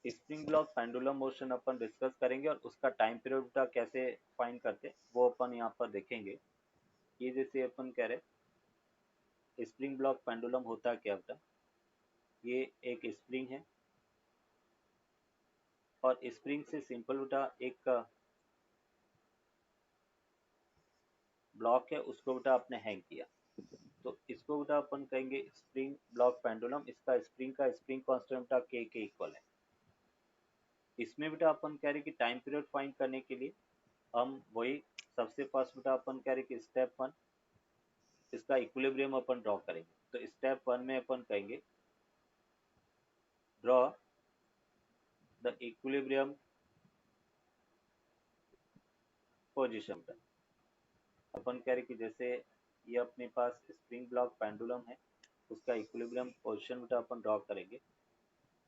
Spring block pendulum motion अपन discuss करेंगे और उसका टाइम पीरियड बेटा कैसे फाइंड करते वो अपन यहाँ पर देखेंगे। ये जैसे अपन कह रहे स्प्रिंग ब्लॉक पेंडुलम होता क्या बेटा, ये एक स्प्रिंग है और स्प्रिंग से सिंपल बेटा एक ब्लॉक है उसको बेटा आपने हैंग किया, तो इसको बेटा अपन कहेंगे स्प्रिंग ब्लॉक पेंडुलम। इसका स्प्रिंग का स्प्रिंग कांस्टेंट बेटा के इक्वल है। इसमें बेटा अपन कह रहे कि टाइम पीरियड फाइंड करने के लिए हम वही सबसे फर्स्ट बेटा अपन कह रहे कि स्टेप वन इसका इक्विलिब्रियम अपन ड्रॉ करेंगे। तो स्टेप वन में अपन कहेंगे ड्रॉ द इक्विलिब्रियम पोजीशन। अपन कह रहे कि जैसे ये अपने पास स्प्रिंग ब्लॉक पेंडुलम है, उसका इक्विलिब्रियम पोजीशन बेटा अपन ड्रॉ करेंगे।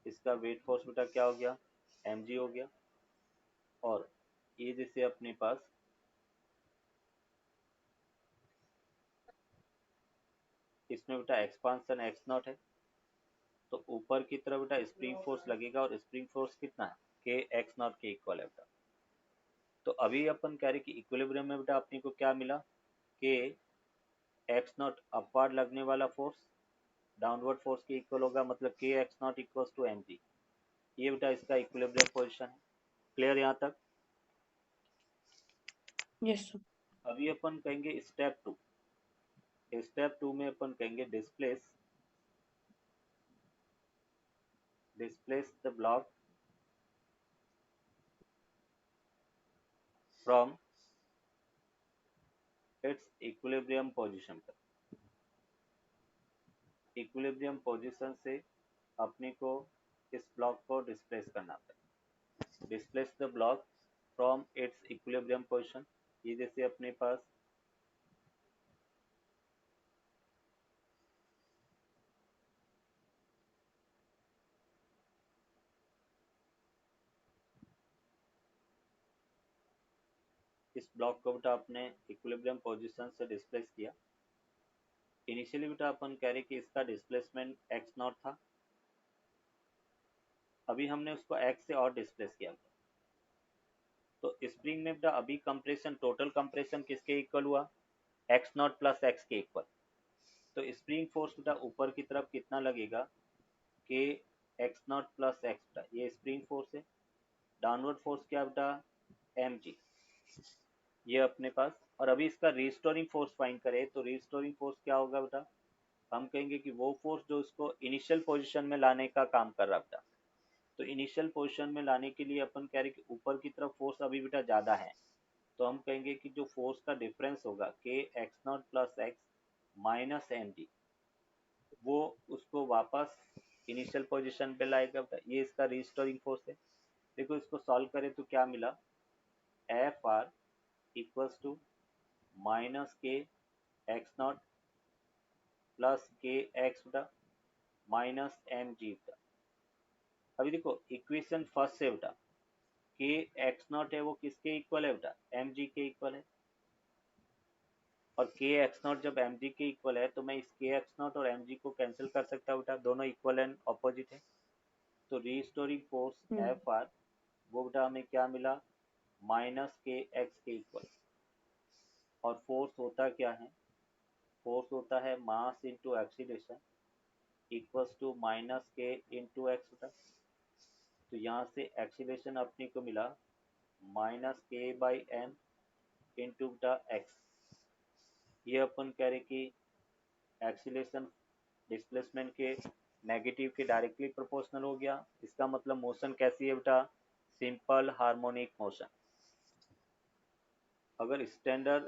इसका वेट फोर्स बेटा क्या हो गया, mg हो गया। और ये जैसे अपने पास इसमें बेटा एक्सपांशन एक्स नॉट है, तो ऊपर की तरफ बेटा स्प्रिंग फोर्स लगेगा और स्प्रिंग फोर्स कितना है, के एक्स नॉट के इक्वल है बेटा। तो अभी अपन कह रहे कि इक्विलिब्रियम में बेटा अपने को क्या मिला, के एक्स नॉट अपवर्ड लगने वाला फोर्स डाउनवर्ड फोर्स के इक्वल होगा, मतलब k x naught equal to m g. ये बेटा इसका इक्विलिब्रियम पोजीशन है। क्लियर यहाँ तक? Yes sir. अभी अपन कहेंगे स्टेप टू। स्टेप टू में अपन कहेंगे displace the block from its equilibrium position पर। इक्विलिब्रियम पोजीशन से अपने को इस ब्लॉक को डिस्प्लेस करना है। Displace the block from its equilibrium position. ये जैसे अपने पास इस ब्लॉक को बेटा आपने इक्विलिब्रियम पोजीशन से डिस्प्लेस किया। इनिशियली बेटा अपन कह रहे कि इसका डिस्प्लेसमेंट एक्स नॉट था, अभी हमने उसको एक्स से और डिस्प्लेस किया। तो स्प्रिंग में बेटा अभी कंप्रेशन, टोटल कंप्रेशन किसके इक्वल हुआ, एक्स नॉट प्लस एक्स के इक्वल। तो स्प्रिंग फोर्स बेटा ऊपर की तरफ कितना लगेगा, के एक्स नॉट प्लस एक्स बेटा, ये स्प्रिंग फोर्स है। डाउनवर्ड फोर्स क्या बेटा, एम जी, ये अपने पास। और अभी इसका रिस्टोरिंग फोर्स फाइंड करें तो रिस्टोरिंग फोर्स क्या होगा बेटा, हम कहेंगे कि वो फोर्स जो इसको इनिशियल पोजीशन में लाने का काम कर रहा बेटा। तो इनिशियल पोजीशन में लाने के लिए अपन कह रहे कि ऊपर की तरफ फोर्स अभी बेटा ज़्यादा है, तो हम कहेंगे कि जो फोर्स का डिफरेंस होगा k x naught plus x minus m g, वो उसको वापस इनिशियल पोजीशन पे लाएगा बेटा। ये इसका रिस्टोरिंग फोर्स है। देखो इसको सॉल्व करें तो क्या मिला, F R equals to minus k x naught plus k x बेटा माइनस एम जी बेटा। अभी देखो इक्वेशन फर्स्ट से बेटा के एक्स नॉट है वो किसके इक्वल है बेटा, एम जी के इक्वल है। और के एक्स नॉट जब एम जी के इक्वल है तो मैं इस के एक्स नॉट और एम जी को कैंसिल कर सकता हूँ बेटा, दोनों इक्वल एंड ऑपोजिट है। तो रीस्टोरिंग फोर्स एफ आर वो बेटा हमें क्या मिला, माइनस के एक्स के इक्वल। और फोर्स होता क्या है, फोर्स होता है mass into acceleration equals to minus k into x बेटा। तो यहाँ से एक्सीलरेशन अपने को मिला माइनस के बाई एम इंटू बेटा एक्स। ये अपन कह रहे कि एक्सीलरेशन डिस्प्लेसमेंट के नेगेटिव के डायरेक्टली प्रोपोर्शनल हो गया। इसका मतलब मोशन कैसी है बेटा, सिंपल हार्मोनिक मोशन। अगर स्टैंडर्ड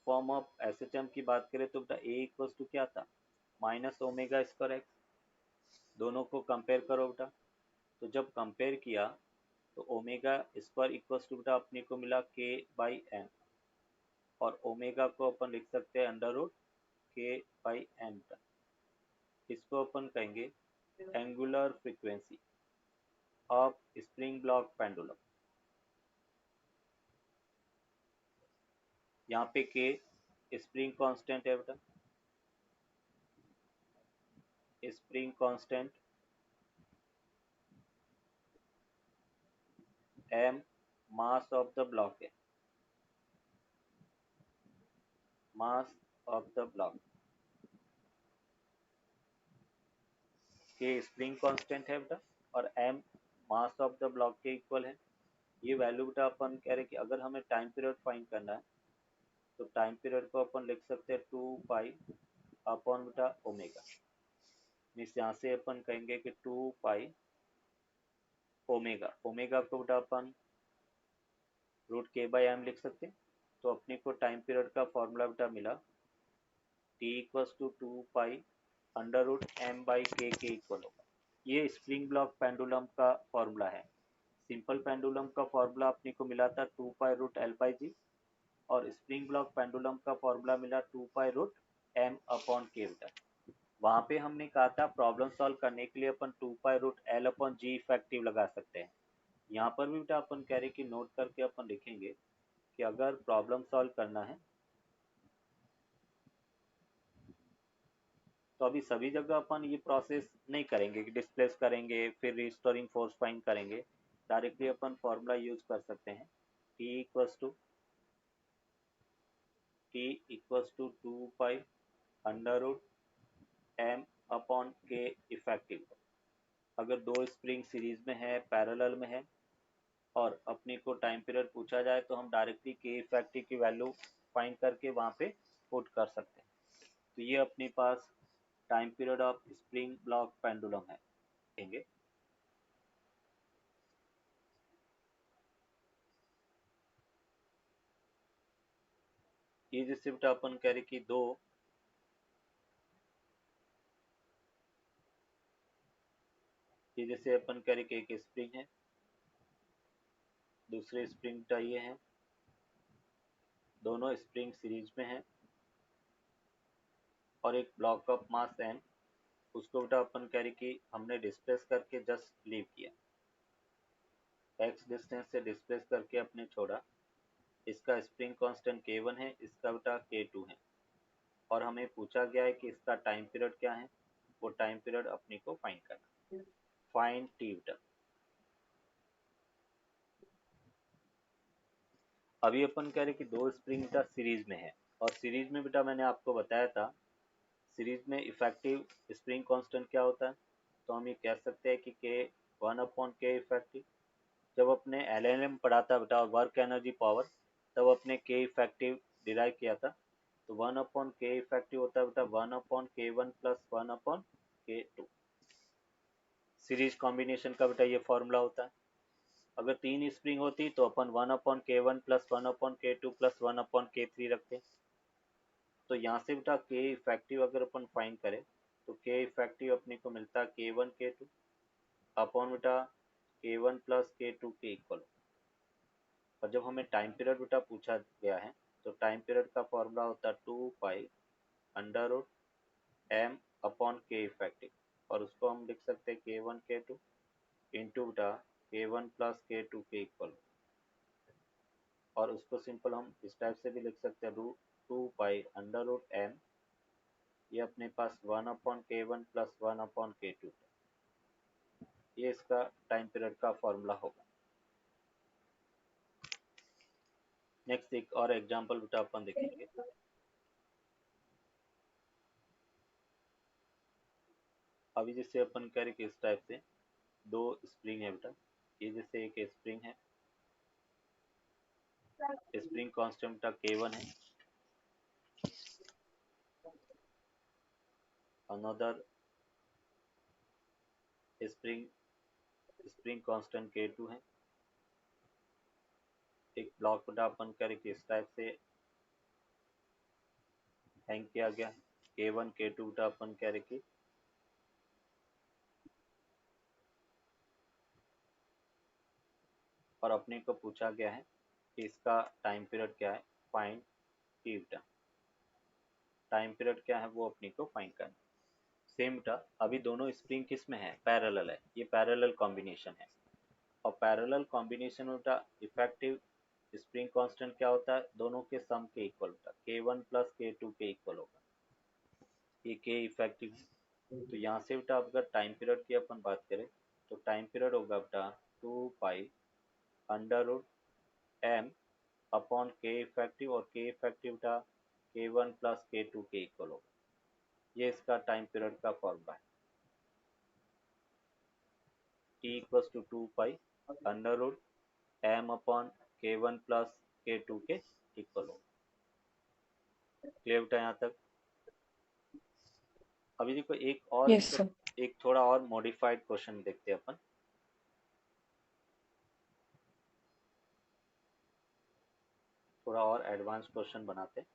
फॉर्म ऑफ एसएचएम की बात करें तो बेटा ए इक्वल्स टू क्या था, माइनस ओमेगा स्क्वायर एक्स। दोनों को कंपेयर करो बेटा, तो जब कंपेयर किया तो ओमेगा स्क्वायर इक्वल्स टू बेटा अपने को मिला के बाई एम, और ओमेगा को अपन लिख सकते हैं अंडर रूट के बाई एम। इसको अपन कहेंगे angular frequency of spring block pendulum. यहाँ पे के स्प्रिंग कांस्टेंट है बेटा, spring constant m mass of the block है, मास ऑफ द ब्लॉक, के स्प्रिंग कांस्टेंट है बेटा और m mass of the block के इक्वल है। ये वैल्यू बेटा अपन कह रहे कि अगर हमें टाइम पीरियड फाइंड करना है तो टाइम पीरियड को अपन लिख सकते हैं 2 पाई अपॉन बेटा ओमेगा, मीन्स यहाँ से अपन कहेंगे कि 2 पाई ओमेगा, ओमेगा को बेटा अपन रूट के बाई एम लिख सकते हैं। तो अपने को टाइम पीरियड का फॉर्मूला बेटा मिला T equals to 2 pi under root m by k equal होगा। ये स्प्रिंग ब्लॉक पेंडुलम का फॉर्मूला है। सिंपल पेंडुलम का फॉर्मूला अपने को मिला था 2 pi root l by g, और स्प्रिंग ब्लॉक पेंडुलम का फॉर्मूला मिला 2 पाई रूट एम अपॉन के बेटा। वहां पे हमने कहा था प्रॉब्लम सॉल्व करने के लिए अपन 2 पाई रूट एल अपॉन जी इफेक्टिव लगा सकते हैं। यहाँ पर भी बेटा अपन कह रहे कि नोट करके अपन लिखेंगे कि अगर प्रॉब्लम सॉल्व करना है तो अभी सभी जगह अपन ये प्रोसेस नहीं करेंगे कि डिस्प्लेस करेंगे फिर रिस्टोरिंग फोर्स फाइंड करेंगे। डायरेक्टली अपन फॉर्मूला यूज कर सकते हैं T equals to 2 pi under root m upon k effective. अगर दो स्प्रिंग सीरीज में है, पैरेलल में है और अपने को टाइम पीरियड पूछा जाए तो हम डायरेक्टली के इफेक्टिव की वैल्यू फाइंड करके वहां पे पुट कर सकते हैं। तो ये अपने पास time period of spring block pendulum है देखेंगे। ये जिससे बेटा अपन कह रहे कि ये जैसे अपन कह रहे कि एक स्प्रिंग है, दूसरे स्प्रिंग बेटा ये है, दोनों स्प्रिंग सीरीज में है और एक ब्लॉक ऑफ मास एम, उसको बेटा अपन कह रहे कि हमने डिस्प्लेस करके जस्ट लीव किया, एक्स डिस्टेंस से डिस्प्लेस करके अपने छोड़ा। इसका स्प्रिंग कांस्टेंट k1 है, इसका बेटा k2 है और हमें पूछा गया है कि इसका टाइम पीरियड क्या है, वो टाइम पीरियड अपने को फाइंड करना। फाइंड टी बेटा। अभी अपन कह रहे कि दो स्प्रिंग बेटा सीरीज में है और सीरीज में बेटा मैंने आपको बताया था सीरीज में इफेक्टिव स्प्रिंग कांस्टेंट क्या होता है। तो हम ये कह सकते हैं कि के 1/k इफेक्टिव। जब अपने एलएलएम पढ़ा था बेटा वर्क एनर्जी पावर, तब अपने के इफेक्टिव डिराइव किया था। तो 1/k इफेक्टिव होता है बेटा 1/k1 plus 1/k2। Series combination का बेटा ये फॉर्मूला होता है। अगर तीन स्प्रिंग होती तो अपन 1/k1 plus 1/k2 plus 1/k3 रखते। तो यहाँ से बेटा के इफेक्टिव अगर अपन फाइंड करें तो के इफेक्टिव अपने को मिलता है k1 k2 अपॉन बेटा k1 plus k2 k equal. और जब हमें टाइम पीरियड बेटा पूछा गया है तो टाइम पीरियड का फॉर्मूला होता है 2 pi under root m upon k effective, और उसको हम लिख सकते हैं k1 k2 इंटू बेटा k1 plus k2 k equal. और उसको सिंपल हम इस टाइप से भी लिख सकते हैं root 2 pi under root m, ये अपने पास 1/k1 प्लस 1/k2, ये इसका टाइम पीरियड का फॉर्मूला होगा। नेक्स्ट एक और एग्जांपल बेटा अपन देखेंगे। अभी जैसे अपन कह रहे कि इस टाइप से दो स्प्रिंग है बेटा, ये जैसे एक स्प्रिंग है, स्प्रिंग कांस्टेंट बेटा k1 है, another spring spring constant k2 है। एक ब्लॉक बेटा अपन कह रहे कि इस टाइप से हैंग किया गया है, k1 k2 बेटा अपन कह रहे कि और अपने को पूछा गया है कि इसका टाइम पीरियड क्या है, फाइंड टी बेटा। टाइम पीरियड क्या है वो अपने को फाइंड करना। सेम बेटा अभी दोनों स्प्रिंग किस में है, पैरेलल है, ये पैरेलल कॉम्बिनेशन है। और पैरेलल कॉम्बिनेशन में बेटा इफेक्टिव स्प्रिंग कांस्टेंट क्या होता है, दोनों के सम के इक्वल होता है, k1 plus k2 k equal होगा, ये के इफेक्टिव है। तो यहाँ से बेटा अगर टाइम पीरियड की अपन बात करें तो टाइम पीरियड होगा बेटा 2 pi under root m upon k effective, और के इफेक्टिव था K1 plus K2 k equal होगा। ये इसका टाइम पीरियड का फॉर्मूला है। T equal to 2 pi under root m upon K1 plus K2 k equal होगा। क्लियर बेटा यहाँ तक? अभी देखो एक और यस सर। एक थोड़ा और मॉडिफाइड क्वेश्चन देखते हैं अपन। थोड़ा और एडवांस क्वेश्चन बनाते हैं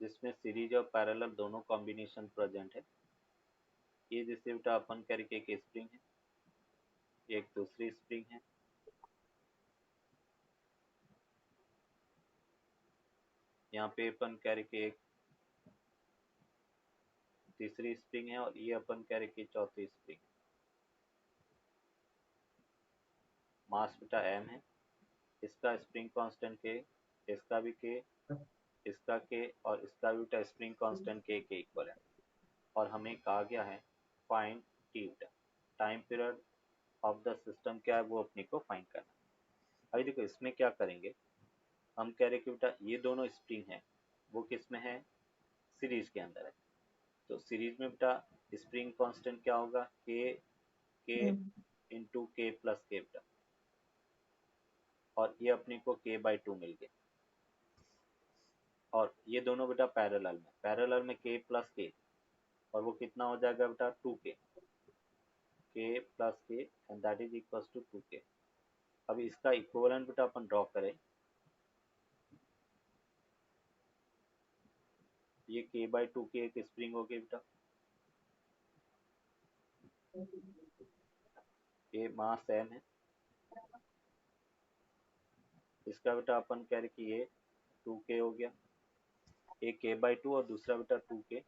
जिसमें सीरीज और पैरेलल दोनों कॉम्बिनेशन प्रेजेंट है। ये जैसे बेटा अपन करके एक स्प्रिंग है, एक दूसरी स्प्रिंग है, यहाँ पे अपन करके एक तीसरी स्प्रिंग है, और ये अपन करके चौथी स्प्रिंग है। मास बेटा m है, इसका स्प्रिंग कांस्टेंट के, इसका भी के, इसका के, और इसका भी बेटा स्प्रिंग कांस्टेंट के इक्वल है। और हमें कहा गया है फाइंड टी बेटा, time period of the system क्या है वो अपने को फाइंड करना है। अभी देखो इसमें क्या करेंगे, हम कह रहे कि बेटा ये दोनों स्प्रिंग है वो किस में है, सीरीज के अंदर है। तो सीरीज में बेटा स्प्रिंग कांस्टेंट क्या होगा, के इंटू के प्लस के बेटा, और ये अपने को k/2 मिल गया। और ये दोनों बेटा पैरेलल में k प्लस के, और वो कितना हो जाएगा बेटा 2k, k plus k and that is equal to 2k। अब इसका इक्विवेलेंट बेटा अपन ड्रॉ करें, ये k/2 की एक स्प्रिंग होगी बेटा, ये मास m है, इसका बेटा अपन कह रहे कि ये 2k हो गया, एक k/2 और दूसरा बेटा 2k।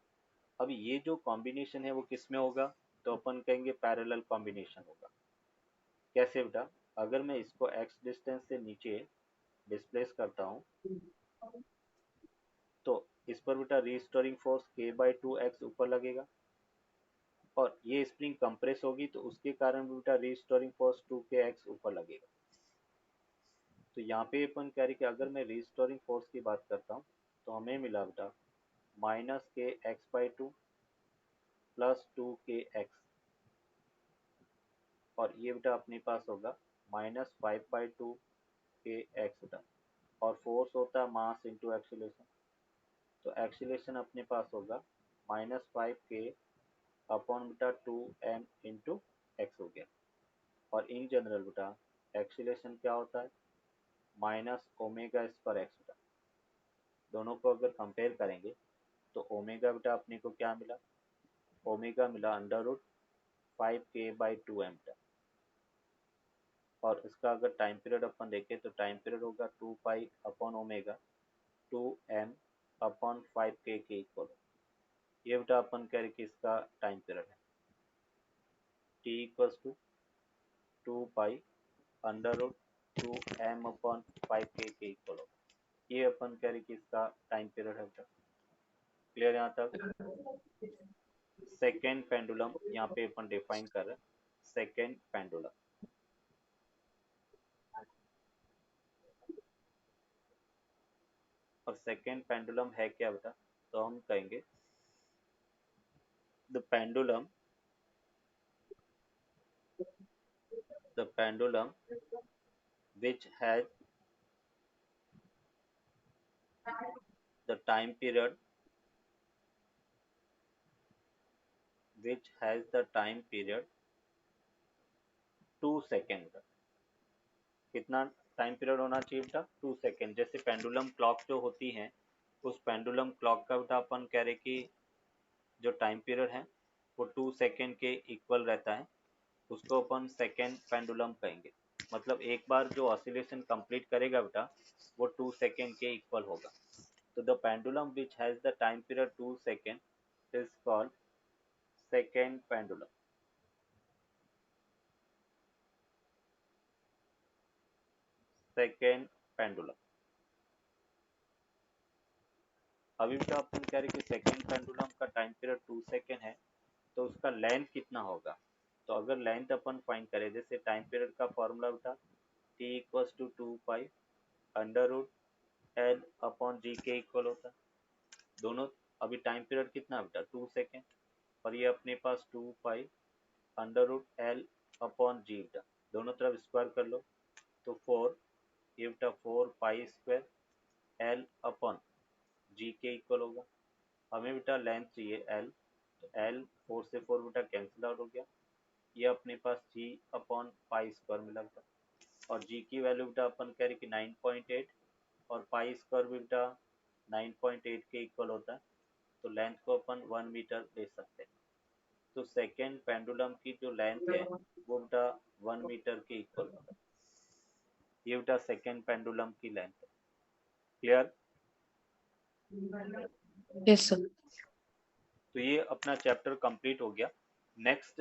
अब ये जो कॉम्बिनेशन है वो किस में होगा, तो अपन कहेंगे पैरेलल कॉम्बिनेशन होगा। कैसे बेटा, अगर मैं इसको x डिस्टेंस से नीचे डिस्प्लेस करता हूँ तो इस पर बेटा रीस्टोरिंग फोर्स k/2x ऊपर लगेगा, और ये स्प्रिंग कंप्रेस होगी तो उसके कारण बेटा रीस्टोरिंग फोर्स 2kx ऊपर लगेगा। तो यहाँ पे अपन कह रहे कि अगर मैं रीस्टोरिंग फोर्स की बात करता हूँ तो हमें मिला बेटा -kx/2 प्लस 2kx, और ये बेटा अपने पास होगा -5/2kx बेटा, और फोर्स होता है मास इंटू एक्सीलरेशन। तो एक्सीलरेशन अपने पास होगा -5k अपॉन बेटा 2m इंटू एक्स हो गया। और इन जनरल बेटा एक्सीलरेशन क्या होता है, -ω/x बेटा। दोनों को अगर कंपेयर करेंगे तो ओमेगा बेटा अपने को क्या मिला, ओमेगा मिला √5k/2m बेटा। और इसका अगर टाइम पीरियड अपन देखें तो टाइम पीरियड होगा 2 पाई अपॉन ओमेगा 2m अपॉन 5k के इक्वल। ये बेटा अपन कह रहे कि इसका टाइम पीरियड है। t equal to 2 pi √2m अपॉन 5k के इक्वल होगा। ये अपन कह रहे कि इसका टाइम पीरियड है बेटा। क्लियर यहाँ तक? सेकेंड पेंडुलम यहाँ पे अपन डिफाइन कर रहे हैं, सेकेंड पेंडुलम। और सेकेंड पेंडुलम है क्या बेटा, तो हम कहेंगे the pendulum which has the time period which has the time period 2 second. कितना टाइम पीरियड होना चाहिए बेटा, 2 सेकेंड। जैसे पेंडुलम क्लॉक जो होती है उस पेंडुलम क्लॉक का बेटा अपन कह रहे कि जो टाइम पीरियड है वो 2 सेकेंड के इक्वल रहता है, उसको अपन सेकेंड पेंडुलम कहेंगे। मतलब एक बार जो ऑसिलेशन कंप्लीट करेगा बेटा वो 2 सेकेंड के इक्वल होगा। तो the pendulum which has the time period 2 second is called second pendulum. Second pendulum. अभी बेटा अपन कह रहे कि सेकेंड पेंडुलम का टाइम पीरियड 2 सेकेंड है, तो उसका लेंथ कितना होगा। तो अगर लेंथ अपन फाइंड करें, जैसे टाइम पीरियड का फॉर्मूला बेटा T equals to 2 pi under root L upon G के इक्वल होता है। दोनों अभी टाइम पीरियड कितना बेटा 2 सेकेंड, और ये अपने पास 2 pi under root L upon G बेटा, दोनों तरफ स्क्वायर कर लो तो 4, ये बेटा 4 pi square L upon G के इक्वल होगा। हमें बेटा लेंथ चाहिए एल, तो एल 4 से 4 बेटा कैंसिल आउट हो गया, ये अपने पास जी अपॉन पाई स्क्वायर मिला बेटा, और जी की वैल्यू बेटा अपन कह रहे कि 9.8 और पाई स्क्वायर भी बेटा 9.8 के इक्वल होता है, तो लेंथ को अपन 1 मीटर ले सकते हैं। तो सेकेंड पेंडुलम की जो लेंथ है वो बेटा 1 मीटर के इक्वल होता है। ये बेटा सेकेंड पेंडुलम की लेंथ है। क्लियर? Yes sir. तो ये अपना चैप्टर कंप्लीट हो गया। नेक्स्ट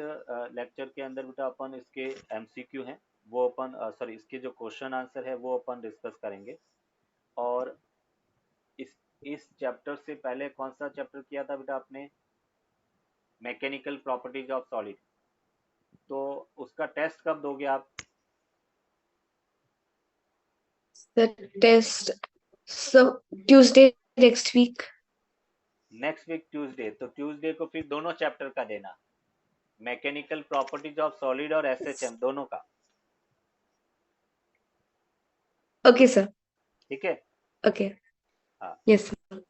लेक्चर के अंदर बेटा अपन इसके एमसीक्यू हैं वो अपन सॉरी इसके जो क्वेश्चन आंसर है वो अपन डिस्कस करेंगे। और इस चैप्टर से पहले कौन सा चैप्टर किया था बेटा आपने? Mechanical properties of solid. तो उसका टेस्ट कब दोगे आप? Sir test Tuesday next week. Next week Tuesday, तो ट्यूसडे को फिर दोनों चैप्टर का देना, मैकेनिकल प्रॉपर्टीज ऑफ सॉलिड और एसएचएम दोनों का। Okay sir. ठीक है? ओके। हाँ। Yes sir.